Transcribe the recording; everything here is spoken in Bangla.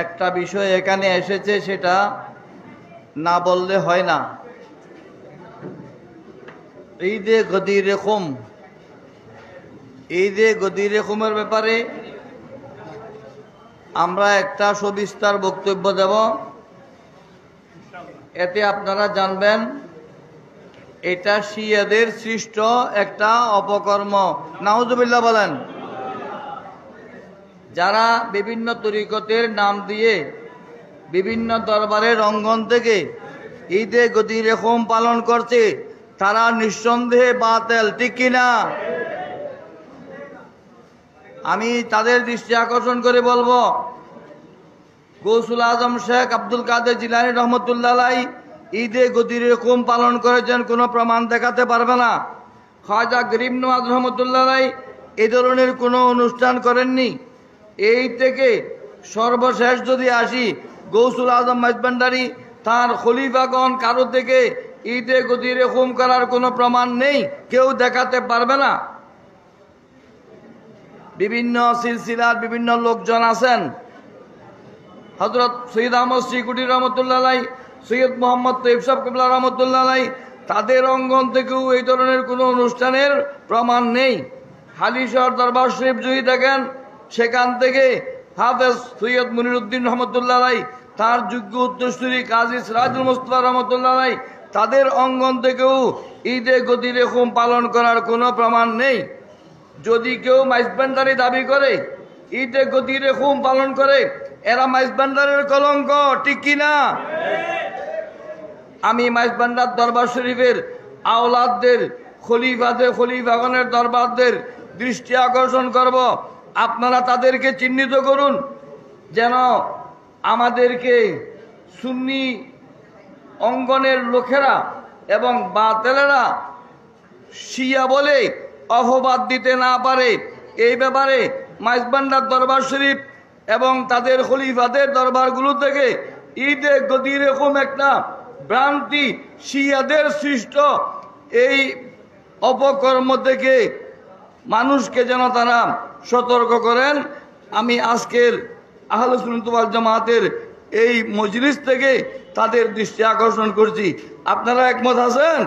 একটা বিষয় এখানে এসেছে, সেটা না বললে হয় না। ঈদে গদির খুম, ঈদে গদির খুমের ব্যাপারে আমরা একটা সবিস্তার বক্তব্য দেব। এতে আপনারা জানবেন এটা শিয়াদের সৃষ্ট একটা অপকর্ম। নাউজুবিল্লাহ বলেন। যারা বিভিন্ন তরিকতের নাম দিয়ে বিভিন্ন দরবারের অঙ্গন থেকে ঈদে গদির খুম পালন করছে, তারা নিঃসন্দেহে বাতিল, ঠিক কিনা? আমি তাদের দৃষ্টি আকর্ষণ করে বলবো, গৌসুল আজম শেখ আব্দুল কাদের জিলানী রহমতুল্লাহ আলাইহি ঈদে গদির খুম পালন করেছেন, কোনো প্রমাণ দেখাতে পারবে না। খাজা গরিব নওয়াজ রহমতুল্লাহ আলাইহি এই ধরনের কোনো অনুষ্ঠান করেননি। এই থেকে সর্বশেষ যদি আসি, গৌসুল আজম মাইজভান্ডারী তার খলিফাগণ কারো থেকে ঈদে গদির খুম করার কোনো প্রমাণ নেই, কেউ দেখাতে পারবে না। বিভিন্ন সিলসিলার বিভিন্ন লোকজন আছেন, হযরত সৈয়দ আহমদ শ্রীকুটি রহমতুল্লাহ আলাইহি, সৈয়দ মোহাম্মদ তৈয়ব সাহেব কিবলা রহমতুল্লাহ আলাইহি, তাদের অঙ্গন থেকেও এই ধরনের কোনো অনুষ্ঠানের প্রমাণ নেই। হালিশহর দরবার শরীফ যদি দেখেন, সেখান থেকে হাফেজ সৈয়দ মুনিরউদ্দিন রহমতুল্লাহ আলাইহি, তার যোগ্য উত্তরসূরি কাজী সিরাজুল মুস্তাফা রহমতুল্লাহ আলাইহি, তাদের অঙ্গন থেকেও ঈদে গদির খুম পালন করার কোনো প্রমাণ নেই। যদি কেউ মাইজভান্ডারী দাবি করে, ঈদে গদির খুম পালন করে, এরা মাইজভান্ডারের কলঙ্ক, ঠিক কিনা? আমি মাইজভান্ডার দরবার শরীফের আওলাদদের, খলিফাগণের দরবারদের দৃষ্টি আকর্ষণ করব, আপনারা তাদেরকে চিহ্নিত করুন, যেন আমাদেরকে সুন্নি অঙ্গনের লোকেরা এবং বাতিলেরা শিয়া বলে অপবাদ দিতে না পারে। এই ব্যাপারে মাইজভান্ডার দরবার শরীফ এবং তাদের খলিফাদের দরবারগুলো থেকে ঈদে গদির খুম একটা ভ্রান্তি, শিয়াদের সৃষ্ট এই অপকর্ম থেকে মানুষকে যেন তারা সতর্ক করেন। আমি আজকের আহলে সুন্নাত ওয়াল জামাতের এই মজলিস থেকে তাদের দৃষ্টি আকর্ষণ করছি। আপনারা একমত আছেন?